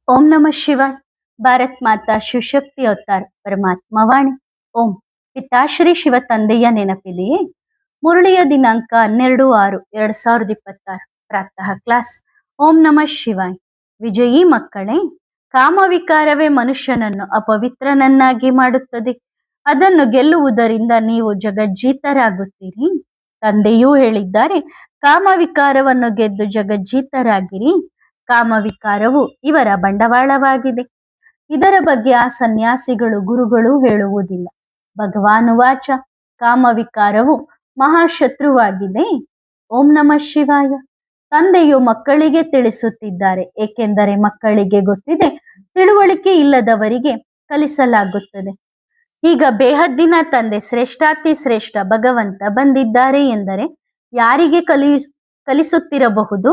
ओम नमः शिवाय। ಭಾರತ್ ಮಾತಾ ಶಿವಶಕ್ತಿ ಅವತಾರ ಪರಮಾತ್ಮ ವಾಣಿ. ಓಂ ಪಿತಾಶ್ರೀ ಶಿವ ತಂದೆಯ ನೆನಪಿದೆಯೇ? ಮುರಳಿಯ ದಿನಾಂಕ 12/6/2026 ಪ್ರಾತಃ ಕ್ಲಾಸ್. ಓಂ ನಮಃ ಶಿವಾಯ್. ವಿಜಯೀ ಮಕ್ಕಳೇ, ಕಾಮವಿಕಾರವೇ ಮನುಷ್ಯನನ್ನು ಅಪವಿತ್ರನನ್ನಾಗಿ ಮಾಡುತ್ತದೆ. ಅದನ್ನು ಗೆಲ್ಲುವುದರಿಂದ ನೀವು ಜಗಜ್ಜೀತರಾಗುತ್ತೀರಿ. ತಂದೆಯೂ ಹೇಳಿದ್ದಾರೆ, ಕಾಮವಿಕಾರವನ್ನು ಗೆದ್ದು ಜಗಜ್ಜೀತರಾಗಿರಿ. ಕಾಮವಿಕಾರವು ಇವರ ಬಂಡವಾಳವಾಗಿದೆ. ಇದರ ಬಗ್ಗೆ ಆ ಸನ್ಯಾಸಿಗಳು ಗುರುಗಳು ಹೇಳುವುದಿಲ್ಲ. ಭಗವಾನ್ ವಾಚ, ಕಾಮವಿಕಾರವು ಮಹಾಶತ್ರುವಾಗಿದೆ. ಓಂ ನಮಃ ಶಿವಾಯ. ತಂದೆಯು ಮಕ್ಕಳಿಗೆ ತಿಳಿಸುತ್ತಿದ್ದಾರೆ, ಏಕೆಂದರೆ ಮಕ್ಕಳಿಗೆ ಗೊತ್ತಿದೆ, ತಿಳುವಳಿಕೆ ಇಲ್ಲದವರಿಗೆ ಕಲಿಸಲಾಗುತ್ತದೆ. ಈಗ ಬೇಹದ್ದಿನ ತಂದೆ ಶ್ರೇಷ್ಠಾತಿ ಶ್ರೇಷ್ಠ ಭಗವಂತ ಬಂದಿದ್ದಾರೆ ಎಂದರೆ ಯಾರಿಗೆ ಕಲಿಸುತ್ತಿರಬಹುದು?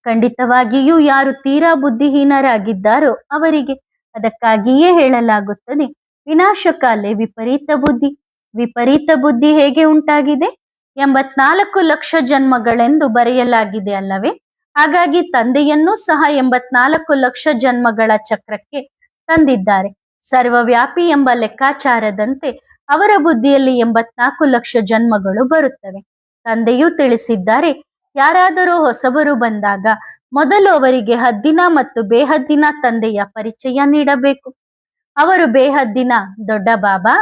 ಖಂಡಿತವಾಗಿಯೂ ಯಾರು ತೀರಾ ಬುದ್ಧಿಹೀನರಾಗಿದ್ದಾರೋ ಅವರಿಗೆ. ಅದಕ್ಕಾಗಿಯೇ ಹೇಳಲಾಗುತ್ತದೆ, ವಿನಾಶಕಾಲೆ ವಿಪರೀತ ಬುದ್ಧಿ. ವಿಪರೀತ ಬುದ್ಧಿ ಹೇಗೆ ಉಂಟಾಗಿದೆ? 84 ಲಕ್ಷ ಜನ್ಮಗಳೆಂದು ಬರೆಯಲಾಗಿದೆ ಅಲ್ಲವೇ? ಹಾಗಾಗಿ ತಂದೆಯನ್ನೂ ಸಹ 84 ಲಕ್ಷ ಜನ್ಮಗಳ ಚಕ್ರಕ್ಕೆ ತಂದಿದ್ದಾರೆ. ಸರ್ವವ್ಯಾಪಿ ಎಂಬ ಲೆಕ್ಕಾಚಾರದಂತೆ ಅವರ ಬುದ್ಧಿಯಲ್ಲಿ 84 ಲಕ್ಷ ಜನ್ಮಗಳು ಬರುತ್ತವೆ. ತಂದೆಯೂ ತಿಳಿಸಿದ್ದಾರೆ, ಯಾರಾದರೂ ಹೊಸಬರು ಬಂದಾಗ ಮೊದಲು ಅವರಿಗೆ ಹದ್ದಿನ ಮತ್ತು ಬೇಹದ್ದಿನ ತಂದೆಯ ಪರಿಚಯ ನೀಡಬೇಕು. ಅವರು ಬೇಹದ್ದಿನ ದೊಡ್ಡ ಬಾಬಾ,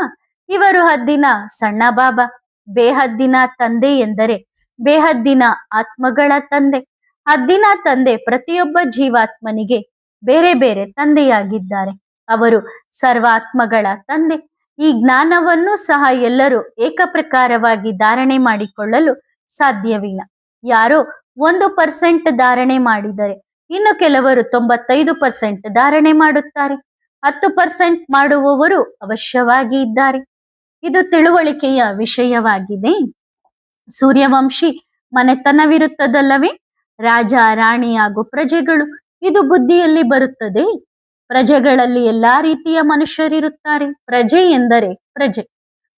ಇವರು ಹದ್ದಿನ ಸಣ್ಣ ಬಾಬಾ. ಬೇಹದ್ದಿನ ತಂದೆ ಎಂದರೆ ಬೇಹದ್ದಿನ ಆತ್ಮಗಳ ತಂದೆ. ಹದ್ದಿನ ತಂದೆ ಪ್ರತಿಯೊಬ್ಬ ಜೀವಾತ್ಮನಿಗೆ ಬೇರೆ ಬೇರೆ ತಂದೆಯಾಗಿದ್ದಾರೆ. ಅವರು ಸರ್ವಾತ್ಮಗಳ ತಂದೆ. ಈ ಜ್ಞಾನವನ್ನು ಸಹ ಎಲ್ಲರೂ ಏಕಪ್ರಕಾರವಾಗಿ ಧಾರಣೆ ಮಾಡಿಕೊಳ್ಳಲು ಸಾಧ್ಯವಿಲ್ಲ. ಯಾರೋ 1% ಧಾರಣೆ ಮಾಡಿದರೆ ಇನ್ನು ಕೆಲವರು 95% ಧಾರಣೆ ಮಾಡುತ್ತಾರೆ. 10% ಮಾಡುವವರು ಅವಶ್ಯವಾಗಿ ಇದ್ದಾರೆ. ಇದು ತಿಳುವಳಿಕೆಯ ವಿಷಯವಾಗಿದೆ. ಸೂರ್ಯವಂಶಿ ಮನೆತನವಿರುತ್ತದಲ್ಲವೇ? ರಾಜ, ರಾಣಿ ಹಾಗೂ ಪ್ರಜೆಗಳು. ಇದು ಬುದ್ಧಿಯಲ್ಲಿ ಬರುತ್ತದೆ. ಪ್ರಜೆಗಳಲ್ಲಿ ಎಲ್ಲಾ ರೀತಿಯ ಮನುಷ್ಯರಿರುತ್ತಾರೆ. ಪ್ರಜೆ ಎಂದರೆ ಪ್ರಜೆ.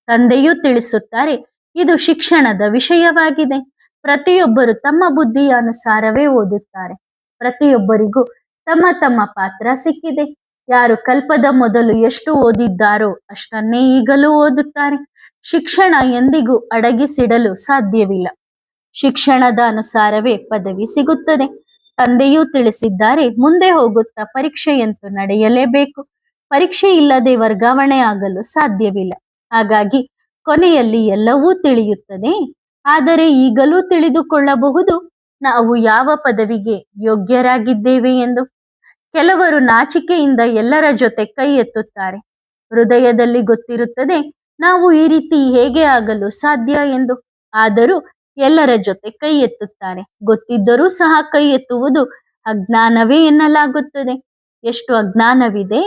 ತಂದೆಯೂ ತಿಳಿಸುತ್ತಾರೆ, ಇದು ಶಿಕ್ಷಣದ ವಿಷಯವಾಗಿದೆ. ಪ್ರತಿಯೊಬ್ಬರು ತಮ್ಮ ಬುದ್ಧಿಯ ಅನುಸಾರವೇ ಓದುತ್ತಾರೆ. ಪ್ರತಿಯೊಬ್ಬರಿಗೂ ತಮ್ಮ ತಮ್ಮ ಪಾತ್ರ ಸಿಕ್ಕಿದೆ. ಯಾರು ಕಲ್ಪದ ಮೊದಲು ಎಷ್ಟು ಓದಿದ್ದಾರೋ ಅಷ್ಟನ್ನೇ ಈಗಲೂ ಓದುತ್ತಾರೆ. ಶಿಕ್ಷಣ ಎಂದಿಗೂ ಅಡಗಿಸಿಡಲು ಸಾಧ್ಯವಿಲ್ಲ. ಶಿಕ್ಷಣದ ಅನುಸಾರವೇ ಪದವಿ ಸಿಗುತ್ತದೆ. ತಂದೆಯೂ ತಿಳಿಸಿದ್ದಾರೆ, ಮುಂದೆ ಹೋಗುತ್ತಾ ಪರೀಕ್ಷೆಯಂತೂ ನಡೆಯಲೇಬೇಕು. ಪರೀಕ್ಷೆ ಇಲ್ಲದೆ ವರ್ಗಾವಣೆ ಆಗಲು ಸಾಧ್ಯವಿಲ್ಲ. ಹಾಗಾಗಿ ಕೊನೆಯಲ್ಲಿ ಎಲ್ಲವೂ ತಿಳಿಯುತ್ತದೆ. ಆದರೆ ಈಗಲೂ ತಿಳಿದುಕೊಳ್ಳಬಹುದು ನಾವು ಯಾವ ಪದವಿಗೆ ಯೋಗ್ಯರಾಗಿದ್ದೇವೆ ಎಂದು. ಕೆಲವರು ನಾಚಿಕೆಯಿಂದ ಎಲ್ಲರ ಜೊತೆ ಕೈ ಎತ್ತುತ್ತಾರೆ. ಹೃದಯದಲ್ಲಿ ಗೊತ್ತಿರುತ್ತದೆ, ನಾವು ಈ ರೀತಿ ಹೇಗೆ ಆಗಲು ಸಾಧ್ಯ ಎಂದು. ಆದರೂ ಎಲ್ಲರ ಜೊತೆ ಕೈ ಎತ್ತುತ್ತಾರೆ. ಗೊತ್ತಿದ್ದರೂ ಸಹ ಕೈ ಎತ್ತುವುದು ಅಜ್ಞಾನವೇ ಎನ್ನಲಾಗುತ್ತದೆ. ಎಷ್ಟು ಅಜ್ಞಾನವಿದೆ!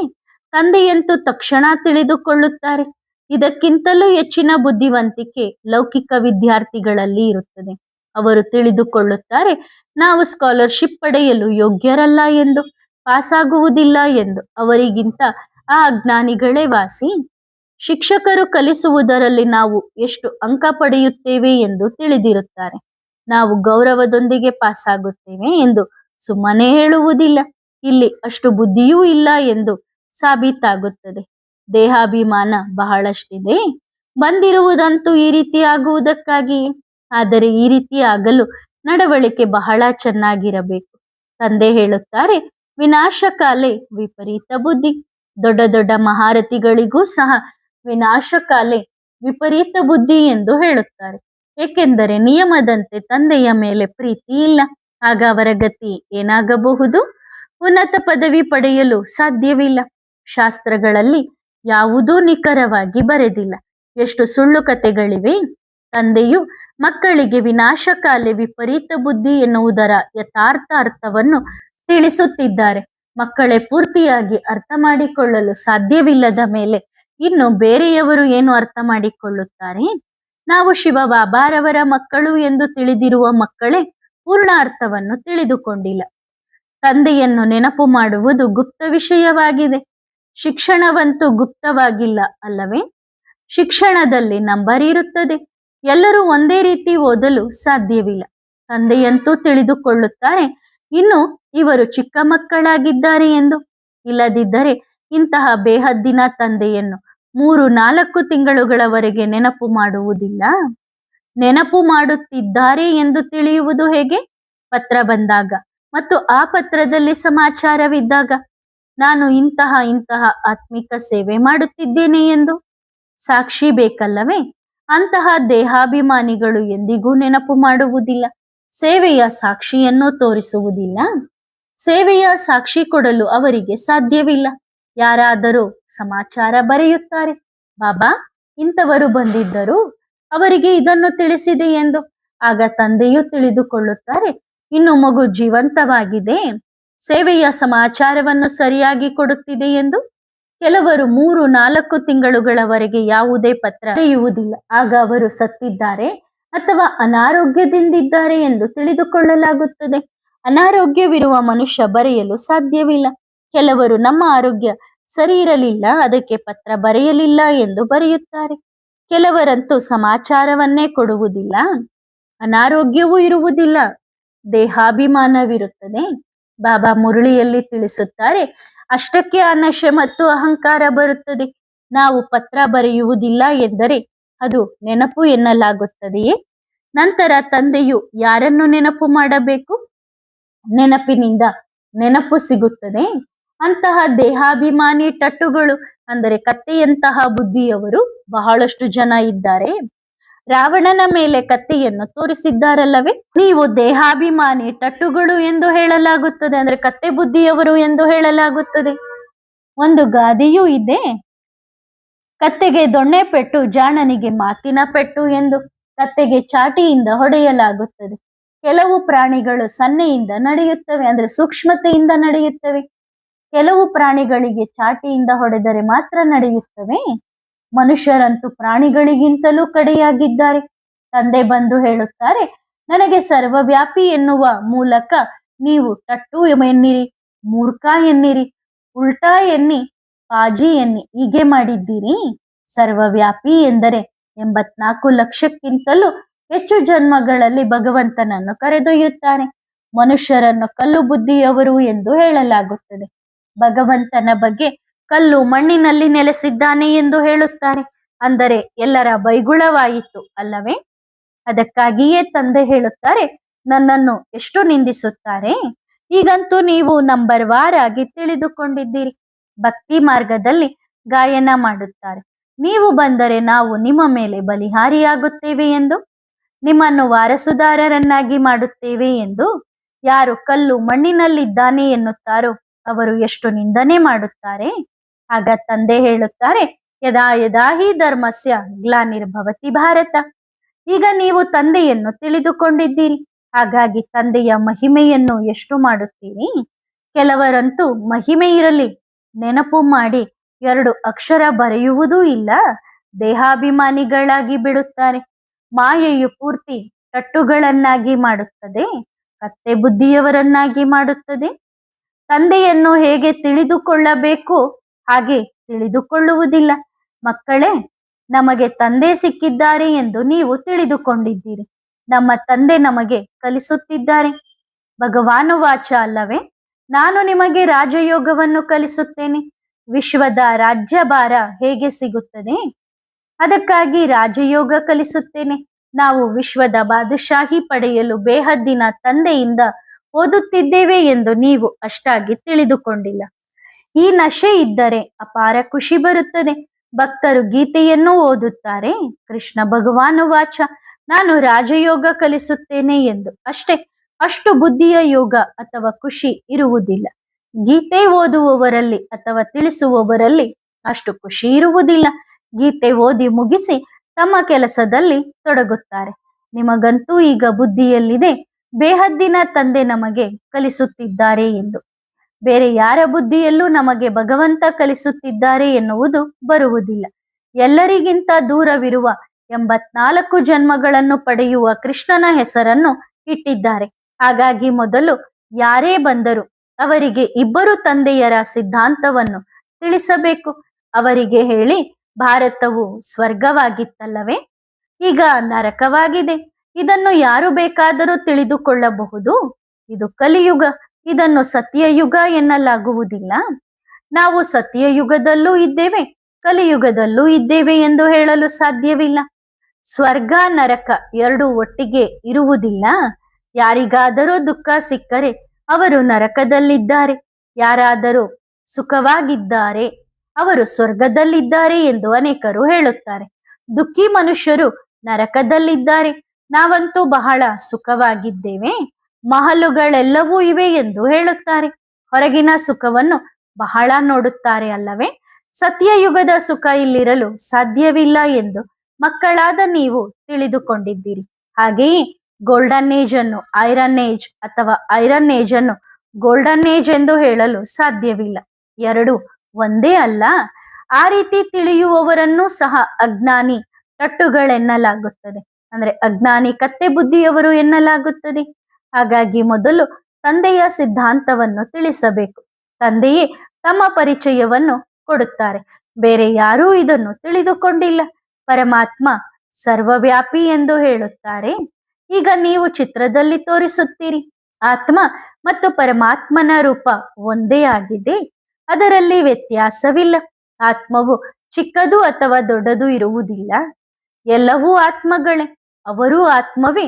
ತಂದೆಯಂತೂ ತಕ್ಷಣ ತಿಳಿದುಕೊಳ್ಳುತ್ತಾರೆ. ಇದಕ್ಕಿಂತಲೂ ಹೆಚ್ಚಿನ ಬುದ್ಧಿವಂತಿಕೆ ಲೌಕಿಕ ವಿದ್ಯಾರ್ಥಿಗಳಲ್ಲಿ ಇರುತ್ತದೆ. ಅವರು ತಿಳಿದುಕೊಳ್ಳುತ್ತಾರೆ, ನಾವು ಸ್ಕಾಲರ್ಶಿಪ್ ಪಡೆಯಲು ಯೋಗ್ಯರಲ್ಲ ಎಂದು, ಪಾಸಾಗುವುದಿಲ್ಲ ಎಂದು. ಅವರಿಗಿಂತ ಆ ಅಜ್ಞಾನಿಗಳೇ ವಾಸಿ. ಶಿಕ್ಷಕರು ಕಲಿಸುವುದರಲ್ಲಿ ನಾವು ಎಷ್ಟು ಅಂಕ ಪಡೆಯುತ್ತೇವೆ ಎಂದು ತಿಳಿದಿರುತ್ತಾರೆ. ನಾವು ಗೌರವದೊಂದಿಗೆ ಪಾಸಾಗುತ್ತೇವೆ ಎಂದು ಸುಮ್ಮನೆ ಹೇಳುವುದಿಲ್ಲ. ಇಲ್ಲಿ ಅಷ್ಟು ಬುದ್ಧಿಯೂ ಇಲ್ಲ ಎಂದು ಸಾಬೀತಾಗುತ್ತದೆ. ದೇಹಾಭಿಮಾನ ಬಹಳಷ್ಟಿದೆ. ಬಂದಿರುವುದಂತೂ ಈ ರೀತಿ ಆಗುವುದಕ್ಕಾಗಿ. ಆದರೆ ಈ ರೀತಿ ಆಗಲು ನಡವಳಿಕೆ ಬಹಳ ಚೆನ್ನಾಗಿರಬೇಕು. ತಂದೆ ಹೇಳುತ್ತಾರೆ, ವಿನಾಶಕಾಲೆ ವಿಪರೀತ ಬುದ್ಧಿ. ದೊಡ್ಡ ದೊಡ್ಡ ಮಹಾರಥಿಗಳಿಗೂ ಸಹ ವಿನಾಶಕಾಲೆ ವಿಪರೀತ ಬುದ್ಧಿ ಎಂದು ಹೇಳುತ್ತಾರೆ. ಏಕೆಂದರೆ ನಿಯಮದಂತೆ ತಂದೆಯ ಮೇಲೆ ಪ್ರೀತಿ ಇಲ್ಲ. ಆಗ ಅವರ ಗತಿ ಏನಾಗಬಹುದು? ಉನ್ನತ ಪದವಿ ಪಡೆಯಲು ಸಾಧ್ಯವಿಲ್ಲ. ಶಾಸ್ತ್ರಗಳಲ್ಲಿ ಯಾವುದೂ ನಿಖರವಾಗಿ ಬರೆದಿಲ್ಲ. ಎಷ್ಟು ಸುಳ್ಳು ಕಥೆಗಳಿವೆ. ತಂದೆಯು ಮಕ್ಕಳಿಗೆ ವಿನಾಶಕಾಲೆ ವಿಪರೀತ ಬುದ್ಧಿ ಎನ್ನುವುದರ ಯಥಾರ್ಥ ಅರ್ಥವನ್ನು ತಿಳಿಸುತ್ತಿದ್ದಾರೆ. ಮಕ್ಕಳೇ ಪೂರ್ತಿಯಾಗಿ ಅರ್ಥ ಮಾಡಿಕೊಳ್ಳಲು ಸಾಧ್ಯವಿಲ್ಲದ ಮೇಲೆ ಇನ್ನು ಬೇರೆಯವರು ಏನು ಅರ್ಥ ಮಾಡಿಕೊಳ್ಳುತ್ತಾರೆ? ನಾವು ಶಿವ ಬಾಬಾರವರ ಮಕ್ಕಳು ಎಂದು ತಿಳಿದಿರುವ ಮಕ್ಕಳೇ ಪೂರ್ಣ ಅರ್ಥವನ್ನು ತಿಳಿದುಕೊಂಡಿಲ್ಲ. ತಂದೆಯನ್ನು ನೆನಪು ಮಾಡುವುದು ಗುಪ್ತ ವಿಷಯವಾಗಿದೆ. ಶಿಕ್ಷಣವಂತೂ ಗುಪ್ತವಾಗಿಲ್ಲ ಅಲ್ಲವೇ? ಶಿಕ್ಷಣದಲ್ಲಿ ನಂಬರ್ ಇರುತ್ತದೆ. ಎಲ್ಲರೂ ಒಂದೇ ರೀತಿ ಓದಲು ಸಾಧ್ಯವಿಲ್ಲ. ತಂದೆಯಂತೂ ತಿಳಿದುಕೊಳ್ಳುತ್ತಾರೆ, ಇನ್ನು ಇವರು ಚಿಕ್ಕ ಮಕ್ಕಳಾಗಿದ್ದಾರೆ ಎಂದು. ಇಲ್ಲದಿದ್ದರೆ ಇಂತಹ ಬೇಹದ್ದಿನ ತಂದೆಯನ್ನು 3-4 ತಿಂಗಳುಗಳವರೆಗೆ ನೆನಪು ಮಾಡುವುದಿಲ್ಲ. ನೆನಪು ಮಾಡುತ್ತಿದ್ದಾರೆ ಎಂದು ತಿಳಿಯುವುದು ಹೇಗೆ? ಪತ್ರ ಬಂದಾಗ ಮತ್ತು ಆ ಪತ್ರದಲ್ಲಿ ಸಮಾಚಾರವಿದ್ದಾಗ, ನಾನು ಇಂತಹ ಇಂತಹ ಆತ್ಮಿಕ ಸೇವೆ ಮಾಡುತ್ತಿದ್ದೇನೆ ಎಂದು ಸಾಕ್ಷಿ ಬೇಕಲ್ಲವೇ? ಅಂತಹ ದೇಹಾಭಿಮಾನಿಗಳು ಎಂದಿಗೂ ನೆನಪು ಮಾಡುವುದಿಲ್ಲ, ಸೇವೆಯ ಸಾಕ್ಷಿಯನ್ನು ತೋರಿಸುವುದಿಲ್ಲ. ಸೇವೆಯ ಸಾಕ್ಷಿ ಕೊಡಲು ಅವರಿಗೆ ಸಾಧ್ಯವಿಲ್ಲ. ಯಾರಾದರೂ ಸಮಾಚಾರ ಬರೆಯುತ್ತಾರೆ, ಬಾಬಾ ಇಂಥವರು ಬಂದಿದ್ದರು, ಅವರಿಗೆ ಇದನ್ನು ತಿಳಿಸಿದೆ ಎಂದು. ಆಗ ತಂದೆಯು ತಿಳಿದುಕೊಳ್ಳುತ್ತಾರೆ, ಇನ್ನು ಮಗು ಜೀವಂತವಾಗಿದೆ, ಸೇವೆಯ ಸಮಾಚಾರವನ್ನು ಸರಿಯಾಗಿ ಕೊಡುತ್ತಿದೆ ಎಂದು. ಕೆಲವರು 3-4 ತಿಂಗಳುಗಳವರೆಗೆ ಯಾವುದೇ ಪತ್ರ ಬರೆಯುವುದಿಲ್ಲ. ಆಗ ಅವರು ಸತ್ತಿದ್ದಾರೆ ಅಥವಾ ಅನಾರೋಗ್ಯದಿಂದಿದ್ದಾರೆ ಎಂದು ತಿಳಿದುಕೊಳ್ಳಲಾಗುತ್ತದೆ. ಅನಾರೋಗ್ಯವಿರುವ ಮನುಷ್ಯ ಬರೆಯಲು ಸಾಧ್ಯವಿಲ್ಲ. ಕೆಲವರು ನಮ್ಮ ಆರೋಗ್ಯ ಸರಿ ಇರಲಿಲ್ಲ, ಅದಕ್ಕೆ ಪತ್ರ ಬರೆಯಲಿಲ್ಲ ಎಂದು ಬರೆಯುತ್ತಾರೆ. ಕೆಲವರಂತೂ ಸಮಾಚಾರವನ್ನೇ ಕೊಡುವುದಿಲ್ಲ. ಅನಾರೋಗ್ಯವೂ ಇರುವುದಿಲ್ಲ, ದೇಹಾಭಿಮಾನವಿರುತ್ತದೆ. ಬಾಬಾ ಮುರಳಿಯಲ್ಲಿ ತಿಳಿಸುತ್ತಾರೆ, ಅಷ್ಟಕ್ಕೆ ಆ ನಶೆ ಮತ್ತು ಅಹಂಕಾರ ಬರುತ್ತದೆ. ನಾವು ಪತ್ರ ಬರೆಯುವುದಿಲ್ಲ ಎಂದರೆ ಅದು ನೆನಪು ಎನ್ನಲಾಗುತ್ತದೆಯೇ? ನಂತರ ತಂದೆಯು ಯಾರನ್ನು ನೆನಪು ಮಾಡಬೇಕು? ನೆನಪಿನಿಂದ ನೆನಪು ಸಿಗುತ್ತದೆ. ಅಂತಹ ದೇಹಾಭಿಮಾನಿ ಟಟ್ಟುಗಳು ಅಂದರೆ ಕತ್ತೆಯಂತಹ ಬುದ್ಧಿಯವರು ಬಹಳಷ್ಟು ಜನ ಇದ್ದಾರೆ. ರಾವಣನ ಮೇಲೆ ಕತ್ತೆಯನ್ನು ತೋರಿಸಿದ್ದಾರಲ್ಲವೇ? ನೀವು ದೇಹಾಭಿಮಾನಿ ಟಟ್ಟುಗಳು ಎಂದು ಹೇಳಲಾಗುತ್ತದೆ, ಅಂದ್ರೆ ಕತ್ತೆ ಬುದ್ಧಿಯವರು ಎಂದು ಹೇಳಲಾಗುತ್ತದೆ. ಒಂದು ಗಾದೆಯೂ ಇದೆ, ಕತ್ತೆಗೆ ದೊಣ್ಣೆ ಪೆಟ್ಟು, ಜಾಣನಿಗೆ ಮಾತಿನ ಪೆಟ್ಟು ಎಂದು. ಕತ್ತೆಗೆ ಚಾಟಿಯಿಂದ ಹೊಡೆಯಲಾಗುತ್ತದೆ. ಕೆಲವು ಪ್ರಾಣಿಗಳು ಸನ್ನೆಯಿಂದ ನಡೆಯುತ್ತವೆ, ಅಂದ್ರೆ ಸೂಕ್ಷ್ಮತೆಯಿಂದ ನಡೆಯುತ್ತವೆ. ಕೆಲವು ಪ್ರಾಣಿಗಳಿಗೆ ಚಾಟಿಯಿಂದ ಹೊಡೆದರೆ ಮಾತ್ರ ನಡೆಯುತ್ತವೆ. ಮನುಷ್ಯರಂತೂ ಪ್ರಾಣಿಗಳಿಗಿಂತಲೂ ಕಡೆಯಾಗಿದ್ದಾರೆ. ತಂದೆ ಬಂದು ಹೇಳುತ್ತಾರೆ, ನನಗೆ ಸರ್ವವ್ಯಾಪಿ ಎನ್ನುವ ಮೂಲಕ ನೀವು ಟಟ್ಟು ಎನ್ನಿರಿ, ಮೂರ್ಖ ಎನ್ನಿರಿ, ಉಲ್ಟಾ ಎನ್ನಿ, ಪಾಜಿ ಎನ್ನಿ, ಹೀಗೆ ಮಾಡಿದ್ದೀರಿ. ಸರ್ವವ್ಯಾಪಿ ಎಂದರೆ 84 ಲಕ್ಷಕ್ಕಿಂತಲೂ ಹೆಚ್ಚು ಜನ್ಮಗಳಲ್ಲಿ ಭಗವಂತನನ್ನು ಕರೆದೊಯ್ಯುತ್ತಾರೆ. ಮನುಷ್ಯರನ್ನು ಕಲ್ಲು ಬುದ್ಧಿಯವರು ಎಂದು ಹೇಳಲಾಗುತ್ತದೆ. ಭಗವಂತನ ಬಗ್ಗೆ ಕಲ್ಲು ಮಣ್ಣಿನಲ್ಲಿ ನೆಲೆಸಿದ್ದಾನೆ ಎಂದು ಹೇಳುತ್ತಾರೆ. ಅಂದರೆ ಎಲ್ಲರ ಬೈಗುಳವಾಯಿತು ಅಲ್ಲವೇ? ಅದಕ್ಕಾಗಿಯೇ ತಂದೆ ಹೇಳುತ್ತಾರೆ, ನನ್ನನ್ನು ಎಷ್ಟು ನಿಂದಿಸುತ್ತಾರೆ. ಈಗಂತೂ ನೀವು ನಂಬರ್ ವಾರ್ ಆಗಿ ತಿಳಿದುಕೊಂಡಿದ್ದೀರಿ. ಭಕ್ತಿ ಮಾರ್ಗದಲ್ಲಿ ಗಾಯನ ಮಾಡುತ್ತಾರೆ, ನೀವು ಬಂದರೆ ನಾವು ನಿಮ್ಮ ಮೇಲೆ ಬಲಿಹಾರಿಯಾಗುತ್ತೇವೆ ಎಂದು, ನಿಮ್ಮನ್ನು ವಾರಸುದಾರರನ್ನಾಗಿ ಮಾಡುತ್ತೇವೆ ಎಂದು. ಯಾರು ಕಲ್ಲು ಮಣ್ಣಿನಲ್ಲಿದ್ದಾನೆ ಎನ್ನುತ್ತಾರೋ ಅವರು ಎಷ್ಟು ನಿಂದನೆ ಮಾಡುತ್ತಾರೆ. ಆಗ ತಂದೆ ಹೇಳುತ್ತಾರೆ, ಯದಾ ಯದಾ ಹಿ ಧರ್ಮಸ್ಯ ಗ್ಲಾನಿರ್ಭವತಿ ಭಾರತ. ಈಗ ನೀವು ತಂದೆಯನ್ನು ತಿಳಿದುಕೊಂಡಿದ್ದೀರಿ, ಹಾಗಾಗಿ ತಂದೆಯ ಮಹಿಮೆಯನ್ನು ಎಷ್ಟು ಮಾಡುತ್ತೀರಿ. ಕೆಲವರಂತೂ ಮಹಿಮೆ ಇರಲಿ ನೆನಪು ಮಾಡಿ 2 ಅಕ್ಷರ ಬರೆಯುವುದೂ ಇಲ್ಲ, ದೇಹಾಭಿಮಾನಿಗಳಾಗಿ ಬಿಡುತ್ತಾರೆ. ಮಾಯೆಯು ಪೂರ್ತಿ ಟಟ್ಟುಗಳನ್ನಾಗಿ ಮಾಡುತ್ತದೆ, ಕತ್ತೆ ಬುದ್ಧಿಯವರನ್ನಾಗಿ ಮಾಡುತ್ತದೆ. ತಂದೆಯನ್ನು ಹೇಗೆ ತಿಳಿದುಕೊಳ್ಳಬೇಕು ಹಾಗೆ ತಿಳಿದುಕೊಳ್ಳುವುದಿಲ್ಲ. ಮಕ್ಕಳೇ, ನಮಗೆ ತಂದೆ ಸಿಕ್ಕಿದ್ದಾರೆ ಎಂದು ನೀವು ತಿಳಿದುಕೊಂಡಿದ್ದೀರಿ. ನಮ್ಮ ತಂದೆ ನಮಗೆ ಕಲಿಸುತ್ತಿದ್ದಾರೆ. ಭಗವಾನುವಾಚ ಅಲ್ಲವೇ, ನಾನು ನಿಮಗೆ ರಾಜಯೋಗವನ್ನು ಕಲಿಸುತ್ತೇನೆ. ವಿಶ್ವದ ರಾಜ್ಯಭಾರ ಹೇಗೆ ಸಿಗುತ್ತದೆ, ಅದಕ್ಕಾಗಿ ರಾಜಯೋಗ ಕಲಿಸುತ್ತೇನೆ. ನಾವು ವಿಶ್ವದ ಬಾದಶಾಹಿ ಪಡೆಯಲು ಬೇಹದ್ದಿನ ತಂದೆಯಿಂದ ಓದುತ್ತಿದ್ದೇವೆ ಎಂದು ನೀವು ಅಷ್ಟಾಗಿ ತಿಳಿದುಕೊಂಡಿಲ್ಲ. ಈ ನಶೆ ಇದ್ದರೆ ಅಪಾರ ಖುಷಿ ಬರುತ್ತದೆ. ಭಕ್ತರು ಗೀತೆಯನ್ನು ಓದುತ್ತಾರೆ, ಕೃಷ್ಣ ಭಗವಾನುವಾಚ, ನಾನು ರಾಜಯೋಗ ಕಲಿಸುತ್ತೇನೆ ಎಂದು. ಅಷ್ಟು ಬುದ್ಧಿಯ ಯೋಗ ಅಥವಾ ಖುಷಿ ಇರುವುದಿಲ್ಲ. ಗೀತೆ ಓದುವವರಲ್ಲಿ ಅಥವಾ ತಿಳಿಸುವವರಲ್ಲಿ ಅಷ್ಟು ಖುಷಿ ಇರುವುದಿಲ್ಲ. ಗೀತೆ ಓದಿ ಮುಗಿಸಿ ತಮ್ಮ ಕೆಲಸದಲ್ಲಿ ತೊಡಗುತ್ತಾರೆ. ನಿಮಗಂತೂ ಈಗ ಬುದ್ಧಿಯಲ್ಲಿದೆ, ಬೇಹದ್ದಿನ ತಂದೆ ನಮಗೆ ಕಲಿಸುತ್ತಿದ್ದಾರೆ ಎಂದು. ಬೇರೆ ಯಾರ ಬುದ್ಧಿಯಲ್ಲೂ ನಮಗೆ ಭಗವಂತ ಕಲಿಸುತ್ತಿದ್ದಾರೆ ಎನ್ನುವುದು ಬರುವುದಿಲ್ಲ. ಎಲ್ಲರಿಗಿಂತ ದೂರವಿರುವ 84 ಜನ್ಮಗಳನ್ನು ಪಡೆಯುವ ಕೃಷ್ಣನ ಹೆಸರನ್ನು ಇಟ್ಟಿದ್ದಾರೆ. ಹಾಗಾಗಿ ಮೊದಲು ಯಾರೇ ಬಂದರೂ ಅವರಿಗೆ 2 ತಂದೆಯರ ಸಿದ್ಧಾಂತವನ್ನು ತಿಳಿಸಬೇಕು. ಅವರಿಗೆ ಹೇಳಿ, ಭಾರತವು ಸ್ವರ್ಗವಾಗಿತ್ತಲ್ಲವೇ, ಈಗ ನರಕವಾಗಿದೆ. ಇದನ್ನು ಯಾರು ಬೇಕಾದರೂ ತಿಳಿದುಕೊಳ್ಳಬಹುದು. ಇದು ಕಲಿಯುಗ, ಇದನ್ನು ಸತ್ಯಯುಗ ಎನ್ನಲಾಗುವುದಿಲ್ಲ. ನಾವು ಸತ್ಯಯುಗದಲ್ಲೂ ಇದ್ದೇವೆ, ಕಲಿಯುಗದಲ್ಲೂ ಇದ್ದೇವೆ ಎಂದು ಹೇಳಲು ಸಾಧ್ಯವಿಲ್ಲ. ಸ್ವರ್ಗ ನರಕ ಎರಡು ಒಟ್ಟಿಗೆ ಇರುವುದಿಲ್ಲ. ಯಾರಿಗಾದರೂ ದುಃಖ ಸಿಕ್ಕರೆ ಅವರು ನರಕದಲ್ಲಿದ್ದಾರೆ, ಯಾರಾದರೂ ಸುಖವಾಗಿದ್ದಾರೆ ಅವರು ಸ್ವರ್ಗದಲ್ಲಿದ್ದಾರೆ ಎಂದು ಅನೇಕರು ಹೇಳುತ್ತಾರೆ. ದುಃಖಿ ಮನುಷ್ಯರು ನರಕದಲ್ಲಿದ್ದಾರೆ, ನಾವಂತೂ ಬಹಳ ಸುಖವಾಗಿದ್ದೇವೆ, ಮಹಲುಗಳೆಲ್ಲವೂ ಇವೆ ಎಂದು ಹೇಳುತ್ತಾರೆ. ಹೊರಗಿನ ಸುಖವನ್ನು ಬಹಳ ನೋಡುತ್ತಾರೆ ಅಲ್ಲವೇ? ಸತ್ಯಯುಗದ ಸುಖ ಇಲ್ಲಿರಲು ಸಾಧ್ಯವಿಲ್ಲ ಎಂದು ಮಕ್ಕಳಾದ ನೀವು ತಿಳಿದುಕೊಂಡಿದ್ದೀರಿ. ಹಾಗೆಯೇ ಗೋಲ್ಡನ್ ಏಜ್ ಅನ್ನು ಐರನ್ ಏಜ್ ಅಥವಾ ಐರನ್ ಏಜ್ ಅನ್ನು ಗೋಲ್ಡನ್ ಏಜ್ ಎಂದು ಹೇಳಲು ಸಾಧ್ಯವಿಲ್ಲ. ಎರಡು ಒಂದೇ ಅಲ್ಲ. ಆ ರೀತಿ ತಿಳಿಯುವವರನ್ನು ಸಹ ಅಜ್ಞಾನಿ ಟಟ್ಟುಗಳೆನ್ನಲಾಗುತ್ತದೆ, ಅಂದ್ರೆ ಅಜ್ಞಾನಿ ಕತ್ತೆ ಬುದ್ಧಿಯವರು ಎನ್ನಲಾಗುತ್ತದೆ. ಹಾಗಾಗಿ ಮೊದಲು ತಂದೆಯ ಸಿದ್ಧಾಂತವನ್ನು ತಿಳಿಸಬೇಕು. ತಂದೆಯೇ ತಮ್ಮ ಪರಿಚಯವನ್ನು ಕೊಡುತ್ತಾರೆ, ಬೇರೆ ಯಾರೂ ಇದನ್ನು ತಿಳಿದುಕೊಂಡಿಲ್ಲ. ಪರಮಾತ್ಮ ಸರ್ವವ್ಯಾಪಿ ಎಂದು ಹೇಳುತ್ತಾರೆ. ಈಗ ನೀವು ಚಿತ್ರದಲ್ಲಿ ತೋರಿಸುತ್ತೀರಿ, ಆತ್ಮ ಮತ್ತು ಪರಮಾತ್ಮನ ರೂಪ ಒಂದೇ ಆಗಿದೆ, ಅದರಲ್ಲಿ ವ್ಯತ್ಯಾಸವಿಲ್ಲ. ಆತ್ಮವು ಚಿಕ್ಕದು ಅಥವಾ ದೊಡ್ಡದು ಇರುವುದಿಲ್ಲ, ಎಲ್ಲವೂ ಆತ್ಮಗಳೇ, ಅವರೂ ಆತ್ಮವೇ.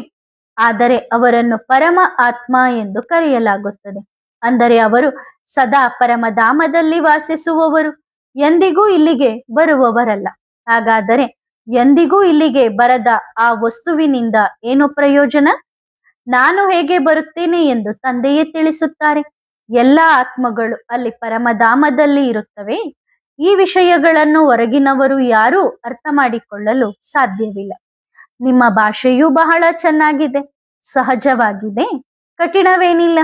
ಆದರೆ ಅವರನ್ನು ಪರಮ ಆತ್ಮ ಎಂದು ಕರೆಯಲಾಗುತ್ತದೆ. ಅಂದರೆ ಅವರು ಸದಾ ಪರಮಧಾಮದಲ್ಲಿ ವಾಸಿಸುವವರು, ಎಂದಿಗೂ ಇಲ್ಲಿಗೆ ಬರುವವರಲ್ಲ. ಹಾಗಾದರೆ ಎಂದಿಗೂ ಇಲ್ಲಿಗೆ ಬರದ ಆ ವಸ್ತುವಿನಿಂದ ಏನು ಪ್ರಯೋಜನ? ನಾನು ಹೇಗೆ ಬರುತ್ತೇನೆ ಎಂದು ತಂದೆಯೇ ತಿಳಿಸುತ್ತಾರೆ. ಎಲ್ಲ ಆತ್ಮಗಳು ಅಲ್ಲಿ ಪರಮಧಾಮದಲ್ಲಿ ಇರುತ್ತವೆ. ಈ ವಿಷಯಗಳನ್ನು ಹೊರಗಿನವರು ಯಾರೂ ಅರ್ಥ ಮಾಡಿಕೊಳ್ಳಲು ಸಾಧ್ಯವಿಲ್ಲ. ನಿಮ್ಮ ಭಾಷೆಯೂ ಬಹಳ ಚೆನ್ನಾಗಿದೆ, ಸಹಜವಾಗಿದೆ, ಕಠಿಣವೇನಿಲ್ಲ.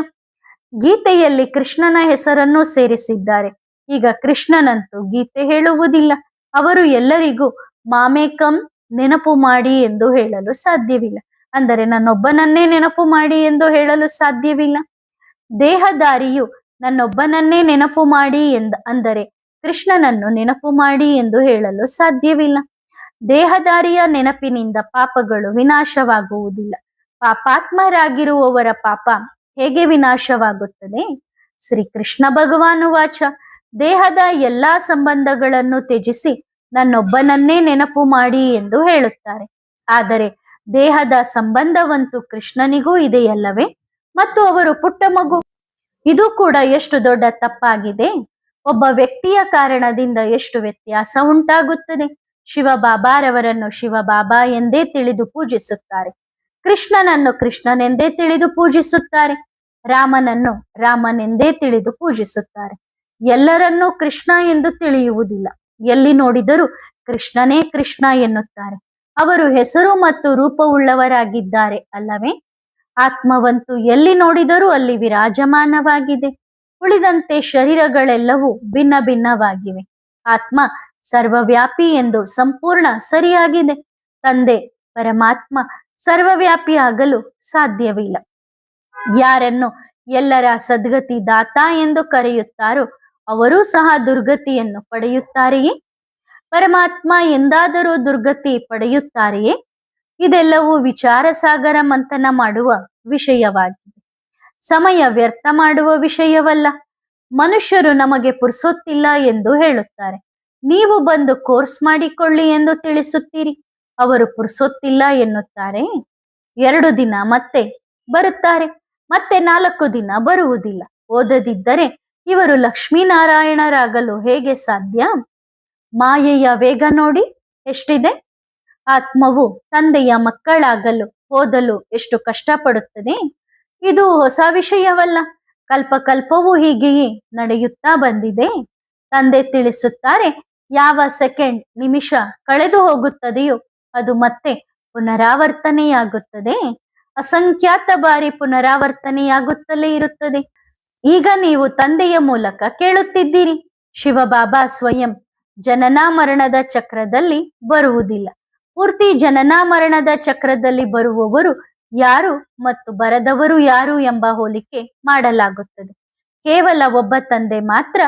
ಗೀತೆಯಲ್ಲಿ ಕೃಷ್ಣನ ಹೆಸರನ್ನು ಸೇರಿಸಿದ್ದಾರೆ. ಈಗ ಕೃಷ್ಣನಂತೂ ಗೀತೆ ಹೇಳುವುದಿಲ್ಲ. ಅವರು ಎಲ್ಲರಿಗೂ ಮಾಮೇಕಂ ನೆನಪು ಮಾಡಿ ಎಂದು ಹೇಳಲು ಸಾಧ್ಯವಿಲ್ಲ. ಅಂದರೆ ನನ್ನೊಬ್ಬನನ್ನೇ ನೆನಪು ಮಾಡಿ ಎಂದು ಹೇಳಲು ಸಾಧ್ಯವಿಲ್ಲ. ದೇಹದಾರಿಯು ನನ್ನೊಬ್ಬನನ್ನೇ ನೆನಪು ಮಾಡಿ ಅಂದರೆ ಕೃಷ್ಣನನ್ನು ನೆನಪು ಮಾಡಿ ಎಂದು ಹೇಳಲು ಸಾಧ್ಯವಿಲ್ಲ. ದೇಹದಾರಿಯ ನೆನಪಿನಿಂದ ಪಾಪಗಳು ವಿನಾಶವಾಗುವುದಿಲ್ಲ. ಪಾಪಾತ್ಮರಾಗಿರುವವರ ಪಾಪ ಹೇಗೆ ವಿನಾಶವಾಗುತ್ತದೆ? ಶ್ರೀಕೃಷ್ಣ ಭಗವಾನು ವಾಚ, ದೇಹದ ಎಲ್ಲಾ ಸಂಬಂಧಗಳನ್ನು ತ್ಯಜಿಸಿ ನನ್ನೊಬ್ಬನನ್ನೇ ನೆನಪು ಮಾಡಿ ಎಂದು ಹೇಳುತ್ತಾರೆ. ಆದರೆ ದೇಹದ ಸಂಬಂಧವಂತೂ ಕೃಷ್ಣನಿಗೂ ಇದೆಯಲ್ಲವೇ? ಮತ್ತು ಅವರು ಪುಟ್ಟ ಮಗು. ಇದು ಕೂಡ ಎಷ್ಟು ದೊಡ್ಡ ತಪ್ಪಾಗಿದೆ. ಒಬ್ಬ ವ್ಯಕ್ತಿಯ ಕಾರಣದಿಂದ ಎಷ್ಟು ವ್ಯತ್ಯಾಸ ಉಂಟಾಗುತ್ತದೆ. ಶಿವಬಾಬಾರವರನ್ನು ಶಿವಬಾಬಾ ಎಂದೇ ತಿಳಿದು ಪೂಜಿಸುತ್ತಾರೆ, ಕೃಷ್ಣನನ್ನು ಕೃಷ್ಣನೆಂದೇ ತಿಳಿದು ಪೂಜಿಸುತ್ತಾರೆ, ರಾಮನನ್ನು ರಾಮನೆಂದೇ ತಿಳಿದು ಪೂಜಿಸುತ್ತಾರೆ. ಎಲ್ಲರನ್ನೂ ಕೃಷ್ಣ ಎಂದು ತಿಳಿಯುವುದಿಲ್ಲ. ಎಲ್ಲಿ ನೋಡಿದರೂ ಕೃಷ್ಣನೇ ಕೃಷ್ಣ ಎನ್ನುತ್ತಾರೆ. ಅವರು ಹೆಸರು ಮತ್ತು ರೂಪವುಳ್ಳವರಾಗಿದ್ದಾರೆ ಅಲ್ಲವೇ? ಆತ್ಮವಂತೂ ಎಲ್ಲಿ ನೋಡಿದರೂ ಅಲ್ಲಿ ವಿರಾಜಮಾನವಾಗಿದೆ. ಉಳಿದಂತೆ ಶರೀರಗಳೆಲ್ಲವೂ ಭಿನ್ನ ಭಿನ್ನವಾಗಿವೆ. ಆತ್ಮ ಸರ್ವವ್ಯಾಪಿ ಎಂದು ಸಂಪೂರ್ಣ ಸರಿಯಾಗಿದೆ. ತಂದೆ ಪರಮಾತ್ಮ ಸರ್ವವ್ಯಾಪಿ ಆಗಲು ಸಾಧ್ಯವಿಲ್ಲ. ಯಾರನ್ನು ಎಲ್ಲರ ಸದ್ಗತಿ ದಾತ ಎಂದು ಕರೆಯುತ್ತಾರೋ ಅವರೂ ಸಹ ದುರ್ಗತಿಯನ್ನು ಪಡೆಯುತ್ತಾರೆಯೇ? ಪರಮಾತ್ಮ ಎಂದಾದರೂ ದುರ್ಗತಿ ಪಡೆಯುತ್ತಾರೆಯೇ? ಇದೆಲ್ಲವೂ ವಿಚಾರ ಸಾಗರ ಮಂಥನ ಮಾಡುವ ವಿಷಯವಾಗಿದೆ, ಸಮಯ ವ್ಯರ್ಥ ಮಾಡುವ ವಿಷಯವಲ್ಲ. ಮನುಷ್ಯರು ನಮಗೆ ಪುರ್ಸೊತ್ತಿಲ್ಲ ಎಂದು ಹೇಳುತ್ತಾರೆ. ನೀವು ಬಂದು ಕೋರ್ಸ್ ಮಾಡಿಕೊಳ್ಳಿ ಎಂದು ತಿಳಿಸುತ್ತೀರಿ, ಅವರು ಪುರ್ಸೊತ್ತಿಲ್ಲ ಎನ್ನುತ್ತಾರೆ. 2 ದಿನ ಮತ್ತೆ ಬರುತ್ತಾರೆ, ಮತ್ತೆ 4 ದಿನ ಬರುವುದಿಲ್ಲ. ಓದದಿದ್ದರೆ ಇವರು ಲಕ್ಷ್ಮೀನಾರಾಯಣರಾಗಲು ಹೇಗೆ ಸಾಧ್ಯ? ಮಾಯೆಯ ವೇಗ ನೋಡಿ ಎಷ್ಟಿದೆ. ಆತ್ಮವು ತಂದೆಯ ಮಕ್ಕಳಾಗಲು ಓದಲು ಎಷ್ಟು ಕಷ್ಟಪಡುತ್ತದೆ. ಇದು ಹೊಸ ವಿಷಯವಲ್ಲ, ಕಲ್ಪಕಲ್ಪವೂ ಹೀಗೆಯೇ ನಡೆಯುತ್ತಾ ಬಂದಿದೆ. ತಂದೆ ತಿಳಿಸುತ್ತಾರೆ, ಯಾವ ಸೆಕೆಂಡ್ ನಿಮಿಷ ಕಳೆದು ಹೋಗುತ್ತದೆಯೋ ಅದು ಮತ್ತೆ ಪುನರಾವರ್ತನೆಯಾಗುತ್ತದೆ. ಅಸಂಖ್ಯಾತ ಬಾರಿ ಪುನರಾವರ್ತನೆಯಾಗುತ್ತಲೇ ಇರುತ್ತದೆ. ಈಗ ನೀವು ತಂದೆಯ ಮೂಲಕ ಕೇಳುತ್ತಿದ್ದೀರಿ. ಶಿವಬಾಬಾ ಸ್ವಯಂ ಜನನ ಮರಣದ ಚಕ್ರದಲ್ಲಿ ಬರುವುದಿಲ್ಲ. ಪೂರ್ತಿ ಜನನ ಮರಣದ ಚಕ್ರದಲ್ಲಿ ಬರುವವರು ಯಾರು ಮತ್ತು ಬರದವರು ಯಾರು ಎಂಬ ಹೋಲಿಕೆ ಮಾಡಲಾಗುತ್ತದೆ. ಕೇವಲ ಒಬ್ಬ ತಂದೆ ಮಾತ್ರ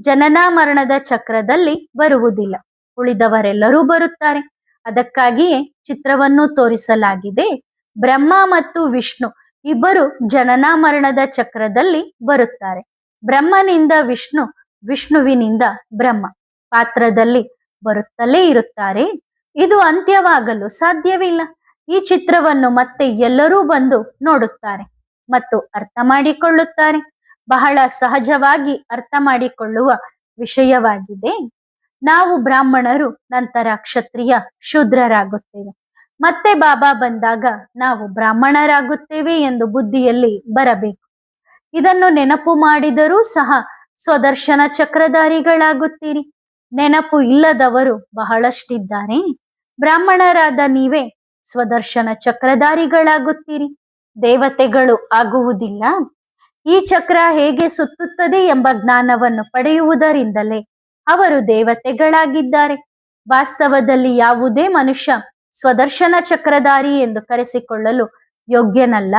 ಜನನ ಮರಣದ ಚಕ್ರದಲ್ಲಿ ಬರುವುದಿಲ್ಲ, ಉಳಿದವರೆಲ್ಲರೂ ಬರುತ್ತಾರೆ. ಅದಕ್ಕಾಗಿಯೇ ಚಿತ್ರವನ್ನು ತೋರಿಸಲಾಗಿದೆ. ಬ್ರಹ್ಮ ಮತ್ತು ವಿಷ್ಣು ಇಬ್ಬರು ಜನನ ಮರಣದ ಚಕ್ರದಲ್ಲಿ ಬರುತ್ತಾರೆ. ಬ್ರಹ್ಮನಿಂದ ವಿಷ್ಣು ವಿಷ್ಣುವಿನಿಂದ ಬ್ರಹ್ಮ ಪಾತ್ರದಲ್ಲಿ ಬರುತ್ತಲೇ ಇರುತ್ತಾರೆ. ಇದು ಅಂತ್ಯವಾಗಲು ಸಾಧ್ಯವಿಲ್ಲ. ಈ ಚಿತ್ರವನ್ನು ಮತ್ತೆ ಎಲ್ಲರೂ ಬಂದು ನೋಡುತ್ತಾರೆ ಮತ್ತು ಅರ್ಥ ಮಾಡಿಕೊಳ್ಳುತ್ತಾರೆ. ಬಹಳ ಸಹಜವಾಗಿ ಅರ್ಥ ಮಾಡಿಕೊಳ್ಳುವ ವಿಷಯವಾಗಿದೆ. ನಾವು ಬ್ರಾಹ್ಮಣರು ನಂತರ ಕ್ಷತ್ರಿಯ ಶೂದ್ರರಾಗುತ್ತೇವೆ. ಮತ್ತೆ ಬಾಬಾ ಬಂದಾಗ ನಾವು ಬ್ರಾಹ್ಮಣರಾಗುತ್ತೇವೆ ಎಂದು ಬುದ್ಧಿಯಲ್ಲಿ ಬರಬೇಕು. ಇದನ್ನು ನೆನಪು ಮಾಡಿದರೂ ಸಹ ಸ್ವದರ್ಶನ ಚಕ್ರಧಾರಿಗಳಾಗುತ್ತೀರಿ. ನೆನಪು ಇಲ್ಲದವರು ಬಹಳಷ್ಟಿದ್ದಾರೆ. ಬ್ರಾಹ್ಮಣರಾದ ನೀವೇ ಸ್ವದರ್ಶನ ಚಕ್ರಧಾರಿಗಳಾಗುತ್ತೀರಿ, ದೇವತೆಗಳು ಆಗುವುದಿಲ್ಲ. ಈ ಚಕ್ರ ಹೇಗೆ ಸುತ್ತುತ್ತದೆ ಎಂಬ ಜ್ಞಾನವನ್ನು ಪಡೆಯುವುದರಿಂದಲೇ ಅವರು ದೇವತೆಗಳಾಗಿದ್ದಾರೆ. ವಾಸ್ತವದಲ್ಲಿ ಯಾವುದೇ ಮನುಷ್ಯ ಸ್ವದರ್ಶನ ಚಕ್ರಧಾರಿ ಎಂದು ಕರೆಸಿಕೊಳ್ಳಲು ಯೋಗ್ಯನಲ್ಲ.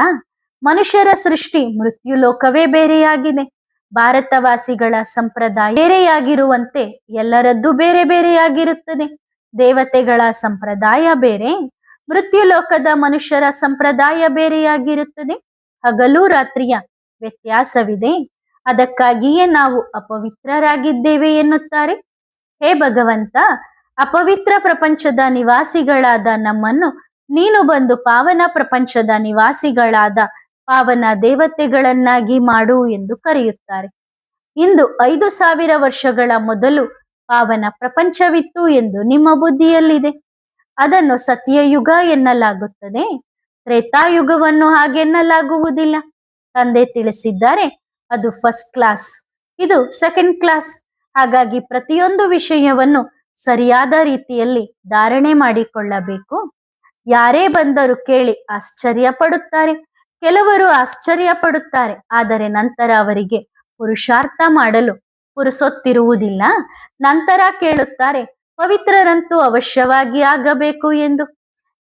ಮನುಷ್ಯರ ಸೃಷ್ಟಿ ಮೃತ್ಯು ಲೋಕವೇ ಬೇರೆಯಾಗಿದೆ. ಭಾರತವಾಸಿಗಳ ಸಂಪ್ರದಾಯ ಬೇರೆಯಾಗಿರುವಂತೆ ಎಲ್ಲರದ್ದು ಬೇರೆ ಬೇರೆಯಾಗಿರುತ್ತದೆ. ದೇವತೆಗಳ ಸಂಪ್ರದಾಯ ಬೇರೆ, ಮೃತ್ಯು ಲೋಕದ ಮನುಷ್ಯರ ಸಂಪ್ರದಾಯ ಬೇರೆಯಾಗಿರುತ್ತದೆ. ಹಗಲು ರಾತ್ರಿಯ ವ್ಯತ್ಯಾಸವಿದೆ. ಅದಕ್ಕಾಗಿಯೇ ನಾವು ಅಪವಿತ್ರರಾಗಿದ್ದೇವೆ ಎನ್ನುತ್ತಾರೆ. ಹೇ ಭಗವಂತ, ಅಪವಿತ್ರ ಪ್ರಪಂಚದ ನಿವಾಸಿಗಳಾದ ನಮ್ಮನ್ನು ನೀನು ಬಂದು ಪಾವನ ಪ್ರಪಂಚದ ನಿವಾಸಿಗಳಾದ ಪಾವನ ದೇವತೆಗಳನ್ನಾಗಿ ಮಾಡು ಎಂದು ಕರೆಯುತ್ತಾರೆ. ಇಂದು 5,000 ವರ್ಷಗಳ ಮೊದಲು ಪಾವನ ಪ್ರಪಂಚವಿತ್ತು ಎಂದು ನಿಮ್ಮ ಬುದ್ಧಿಯಲ್ಲಿದೆ. ಅದನ್ನು ಸತ್ಯಯುಗ ಎನ್ನಲಾಗುತ್ತದೆ. ತ್ರೇತಾಯುಗವನ್ನು ಹಾಗೆನ್ನಲಾಗುವುದಿಲ್ಲ. ತಂದೆ ತಿಳಿಸಿದ್ದಾರೆ, ಅದು ಫಸ್ಟ್ ಕ್ಲಾಸ್, ಇದು ಸೆಕೆಂಡ್ ಕ್ಲಾಸ್. ಹಾಗಾಗಿ ಪ್ರತಿಯೊಂದು ವಿಷಯವನ್ನು ಸರಿಯಾದ ರೀತಿಯಲ್ಲಿ ಧಾರಣೆ ಮಾಡಿಕೊಳ್ಳಬೇಕು. ಯಾರೇ ಬಂದರೂ ಕೇಳಿ ಆಶ್ಚರ್ಯ ಪಡುತ್ತಾರೆ. ಕೆಲವರು ಆಶ್ಚರ್ಯ ಪಡುತ್ತಾರೆ, ಆದರೆ ನಂತರ ಅವರಿಗೆ ಪುರುಷಾರ್ಥ ಮಾಡಲು ಪುರುಸೊತ್ತಿರುವುದಿಲ್ಲ. ನಂತರ ಕೇಳುತ್ತಾರೆ, ಪವಿತ್ರರಂತೂ ಅವಶ್ಯವಾಗಿ ಆಗಬೇಕು ಎಂದು.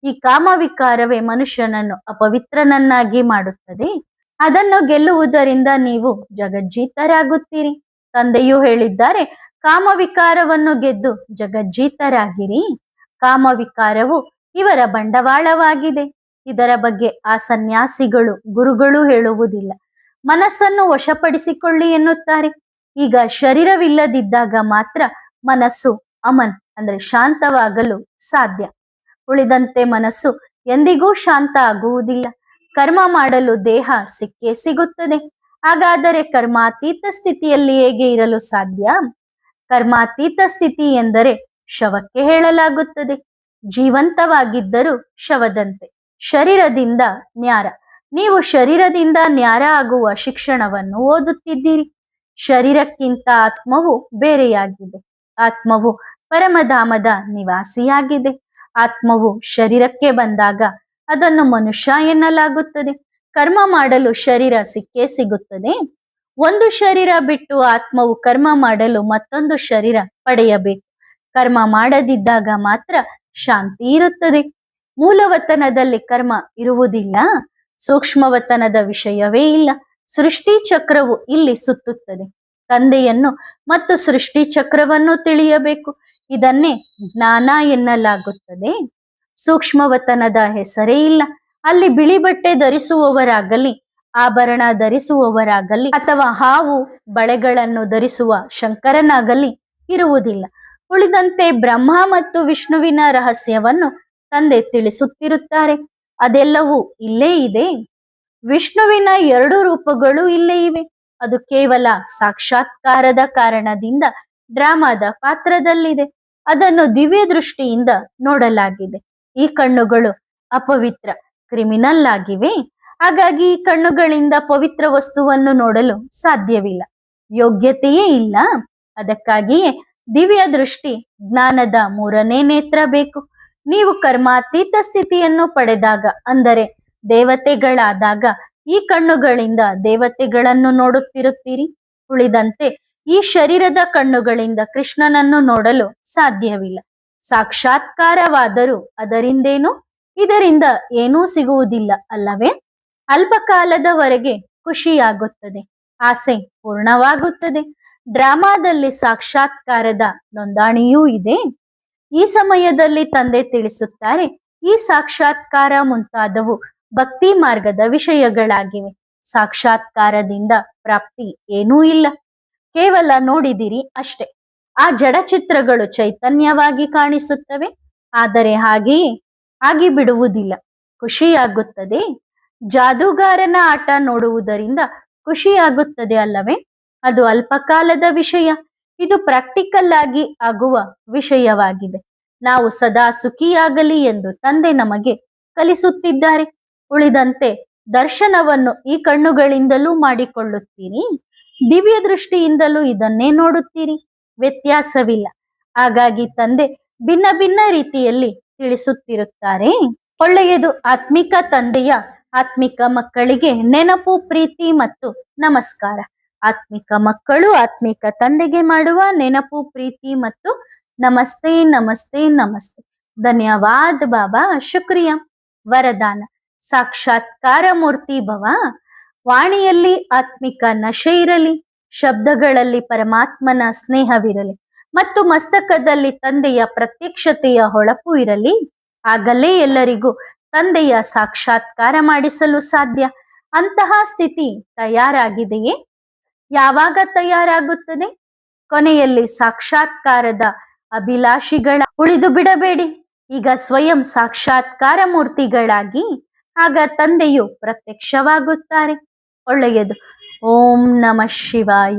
ಈ ಕಾಮವಿಕಾರವೇ ಮನುಷ್ಯನನ್ನು ಅಪವಿತ್ರನನ್ನಾಗಿ ಮಾಡುತ್ತದೆ. ಅದನ್ನು ಗೆಲ್ಲುವುದರಿಂದ ನೀವು ಜಗಜ್ಜೀತರಾಗುತ್ತೀರಿ. ತಂದೆಯು ಹೇಳಿದ್ದಾರೆ, ಕಾಮವಿಕಾರವನ್ನು ಗೆದ್ದು ಜಗಜ್ಜೀತರಾಗಿರಿ. ಕಾಮವಿಕಾರವು ಇವರ ಬಂಡವಾಳವಾಗಿದೆ. ಇದರ ಬಗ್ಗೆ ಆ ಸನ್ಯಾಸಿಗಳು ಗುರುಗಳು ಹೇಳುವುದಿಲ್ಲ. ಮನಸ್ಸನ್ನು ವಶಪಡಿಸಿಕೊಳ್ಳಿ ಎನ್ನುತ್ತಾರೆ. ಈಗ ಶರೀರವಿಲ್ಲದಿದ್ದಾಗ ಮಾತ್ರ ಮನಸ್ಸು ಅಮನ್ ಅಂದ್ರೆ ಶಾಂತವಾಗಲು ಸಾಧ್ಯ. ಉಳಿದಂತೆ ಮನಸ್ಸು ಎಂದಿಗೂ ಶಾಂತ ಆಗುವುದಿಲ್ಲ. ಕರ್ಮ ಮಾಡಲು ದೇಹ ಸಿಕ್ಕೇ ಸಿಗುತ್ತದೆ. ಹಾಗಾದರೆ ಕರ್ಮಾತೀತ ಸ್ಥಿತಿಯಲ್ಲಿ ಹೇಗೆ ಇರಲು ಸಾಧ್ಯ? ಕರ್ಮಾತೀತ ಸ್ಥಿತಿ ಎಂದರೆ ಶವಕ್ಕೆ ಹೇಳಲಾಗುತ್ತದೆ. ಜೀವಂತವಾಗಿದ್ದರೂ ಶವದಂತೆ. ಶರೀರದಿಂದ ನ್ಯಾರ. ನೀವು ಶರೀರದಿಂದ ನ್ಯಾರ ಆಗುವ ಶಿಕ್ಷಣವನ್ನು ಓದುತ್ತಿದ್ದೀರಿ. ಶರೀರಕ್ಕಿಂತ ಆತ್ಮವು ಬೇರೆಯಾಗಿದೆ. ಆತ್ಮವು ಪರಮಧಾಮದ ನಿವಾಸಿಯಾಗಿದೆ. ಆತ್ಮವು ಶರೀರಕ್ಕೆ ಬಂದಾಗ ಅದನ್ನು ಮನುಷ್ಯ ಎನ್ನಲಾಗುತ್ತದೆ. ಕರ್ಮ ಮಾಡಲು ಶರೀರ ಸಿಕ್ಕೇ ಸಿಗುತ್ತದೆ. ಒಂದು ಶರೀರ ಬಿಟ್ಟು ಆತ್ಮವು ಕರ್ಮ ಮಾಡಲು ಮತ್ತೊಂದು ಶರೀರ ಪಡೆಯಬೇಕು. ಕರ್ಮ ಮಾಡದಿದ್ದಾಗ ಮಾತ್ರ ಶಾಂತಿ ಇರುತ್ತದೆ. ಮೂಲವತನದಲ್ಲಿ ಕರ್ಮ ಇರುವುದಿಲ್ಲ. ಸೂಕ್ಷ್ಮವತನದ ವಿಷಯವೇ ಇಲ್ಲ. ಸೃಷ್ಟಿ ಚಕ್ರವು ಇಲ್ಲಿ ಸುತ್ತುತ್ತದೆ. ತಂದೆಯನ್ನು ಮತ್ತು ಸೃಷ್ಟಿ ಚಕ್ರವನ್ನು ತಿಳಿಯಬೇಕು. ಇದನ್ನೇ ಜ್ಞಾನ ಎನ್ನಲಾಗುತ್ತದೆ. ಸೂಕ್ಷ್ಮವತನದ ಹೆಸರೇ ಇಲ್ಲ. ಅಲ್ಲಿ ಬಿಳಿ ಬಟ್ಟೆ ಧರಿಸುವವರಾಗಲಿ, ಆಭರಣ ಧರಿಸುವವರಾಗಲಿ, ಅಥವಾ ಹಾವು ಬಳೆಗಳನ್ನು ಧರಿಸುವ ಶಂಕರನಾಗಲಿ ಇರುವುದಿಲ್ಲ. ಉಳಿದಂತೆ ಬ್ರಹ್ಮ ಮತ್ತು ವಿಷ್ಣುವಿನ ರಹಸ್ಯವನ್ನು ತಂದೆ ತಿಳಿಸುತ್ತಿರುತ್ತಾರೆ. ಅದೆಲ್ಲವೂ ಇಲ್ಲೇ ಇದೆ. ವಿಷ್ಣುವಿನ 2 ರೂಪಗಳು ಇಲ್ಲೇ ಇವೆ. ಅದು ಕೇವಲ ಸಾಕ್ಷಾತ್ಕಾರದ ಕಾರಣದಿಂದ ಡ್ರಾಮಾದ ಪಾತ್ರದಲ್ಲಿದೆ. ಅದನ್ನು ದಿವ್ಯ ದೃಷ್ಟಿಯಿಂದ ನೋಡಲಾಗಿದೆ. ಈ ಕಣ್ಣುಗಳು ಅಪವಿತ್ರ, ಕ್ರಿಮಿನಲ್ ಆಗಿವೆ. ಹಾಗಾಗಿ ಈ ಕಣ್ಣುಗಳಿಂದ ಪವಿತ್ರ ವಸ್ತುವನ್ನು ನೋಡಲು ಸಾಧ್ಯವಿಲ್ಲ. ಯೋಗ್ಯತೆಯೇ ಇಲ್ಲ. ಅದಕ್ಕಾಗಿಯೇ ದಿವ್ಯ ದೃಷ್ಟಿ, ಜ್ಞಾನದ 3ನೇ ನೇತ್ರ ಬೇಕು. ನೀವು ಕರ್ಮಾತೀತ ಸ್ಥಿತಿಯನ್ನು ಪಡೆದಾಗ, ಅಂದರೆ ದೇವತೆಗಳಾದಾಗ, ಈ ಕಣ್ಣುಗಳಿಂದ ದೇವತೆಗಳನ್ನು ನೋಡುತ್ತಿರುತ್ತೀರಿ. ಉಳಿದಂತೆ ಈ ಶರೀರದ ಕಣ್ಣುಗಳಿಂದ ಕೃಷ್ಣನನ್ನು ನೋಡಲು ಸಾಧ್ಯವಿಲ್ಲ. ಸಾಕ್ಷಾತ್ಕಾರವಾದರೂ ಅದರಿಂದೇನು? ಇದರಿಂದ ಏನೂ ಸಿಗುವುದಿಲ್ಲ ಅಲ್ಲವೇ? ಅಲ್ಪಕಾಲದವರೆಗೆ ಖುಷಿಯಾಗುತ್ತದೆ, ಆಸೆ ಪೂರ್ಣವಾಗುತ್ತದೆ. ಡ್ರಾಮಾದಲ್ಲಿ ಸಾಕ್ಷಾತ್ಕಾರದ ನೋಂದಣಿಯೂ ಇದೆ. ಈ ಸಮಯದಲ್ಲಿ ತಂದೆ ತಿಳಿಸುತ್ತಾರೆ, ಈ ಸಾಕ್ಷಾತ್ಕಾರ ಮುಂತಾದವು ಭಕ್ತಿ ಮಾರ್ಗದ ವಿಷಯಗಳಾಗಿವೆ. ಸಾಕ್ಷಾತ್ಕಾರದಿಂದ ಪ್ರಾಪ್ತಿ ಏನೂ ಇಲ್ಲ. ಕೇವಲ ನೋಡಿದಿರಿ ಅಷ್ಟೇ. ಆ ಜಡಚಿತ್ರಗಳು ಚೈತನ್ಯವಾಗಿ ಕಾಣಿಸುತ್ತವೆ, ಆದರೆ ಹಾಗೆಯೇ ಆಗಿ ಬಿಡುವುದಿಲ್ಲ. ಖುಷಿಯಾಗುತ್ತದೆ. ಜಾದೂಗಾರನ ಆಟ ನೋಡುವುದರಿಂದ ಖುಷಿಯಾಗುತ್ತದೆ ಅಲ್ಲವೇ? ಅದು ಅಲ್ಪಕಾಲದ ವಿಷಯ. ಇದು ಪ್ರಾಕ್ಟಿಕಲ್ ಆಗಿ ಆಗುವ ವಿಷಯವಾಗಿದೆ. ನಾವು ಸದಾ ಸುಖಿಯಾಗಲಿ ಎಂದು ತಂದೆ ನಮಗೆ ಕಲಿಸುತ್ತಿದ್ದಾರೆ. ಉಳಿದಂತೆ ದರ್ಶನವನ್ನು ಈ ಕಣ್ಣುಗಳಿಂದಲೂ ಮಾಡಿಕೊಳ್ಳುತ್ತೀರಿ, ದಿವ್ಯ ದೃಷ್ಟಿಯಿಂದಲೂ ಇದನ್ನೇ ನೋಡುತ್ತೀರಿ. ವ್ಯತ್ಯಾಸವಿಲ್ಲ. ಹಾಗಾಗಿ ತಂದೆ ಭಿನ್ನ ಭಿನ್ನ ರೀತಿಯಲ್ಲಿ ತಿಳಿಸುತ್ತಿರುತ್ತಾರೆ. ಒಳ್ಳೆಯದು. ಆತ್ಮಿಕ ತಂದೆಯ ಆತ್ಮಿಕ ಮಕ್ಕಳಿಗೆ ನೆನಪು, ಪ್ರೀತಿ ಮತ್ತು ನಮಸ್ಕಾರ. ಆತ್ಮಿಕ ಮಕ್ಕಳು ಆತ್ಮಿಕ ತಂದೆಗೆ ಮಾಡುವ ನೆನಪು, ಪ್ರೀತಿ ಮತ್ತು ನಮಸ್ತೆ ನಮಸ್ತೆ ನಮಸ್ತೆ. ಧನ್ಯವಾದ ಬಾಬಾ. ಶುಕ್ರಿಯಾ. ವರದಾನ: ಸಾಕ್ಷಾತ್ಕಾರ ಮೂರ್ತಿ ಭವ. ವಾಣಿಯಲ್ಲಿ ಆತ್ಮಿಕ ನಶೆ ಇರಲಿ, ಶಬ್ದಗಳಲ್ಲಿ ಪರಮಾತ್ಮನ ಸ್ನೇಹವಿರಲಿ ಮತ್ತು ಮಸ್ತಕದಲ್ಲಿ ತಂದೆಯ ಪ್ರತ್ಯಕ್ಷತೆಯ ಹೊಳಪು ಇರಲಿ. ಆಗಲೇ ಎಲ್ಲರಿಗೂ ತಂದೆಯ ಸಾಕ್ಷಾತ್ಕಾರ ಮಾಡಿಸಲು ಸಾಧ್ಯ. ಅಂತಹ ಸ್ಥಿತಿ ತಯಾರಾಗಿದೆಯೇ? ಯಾವಾಗ ತಯಾರಾಗುತ್ತದೆ? ಕೊನೆಯಲ್ಲಿ ಸಾಕ್ಷಾತ್ಕಾರದ ಅಭಿಲಾಷಿಗಳ ಉಳಿದು ಬಿಡಬೇಡಿ. ಈಗ ಸ್ವಯಂ ಸಾಕ್ಷಾತ್ಕಾರ ಮೂರ್ತಿಗಳಾಗಿ, ಆಗ ತಂದೆಯು ಪ್ರತ್ಯಕ್ಷವಾಗುತ್ತಾರೆ. ಒಳ್ಳೆಯದು. ಓಂ ನಮಃ ಶಿವಾಯ.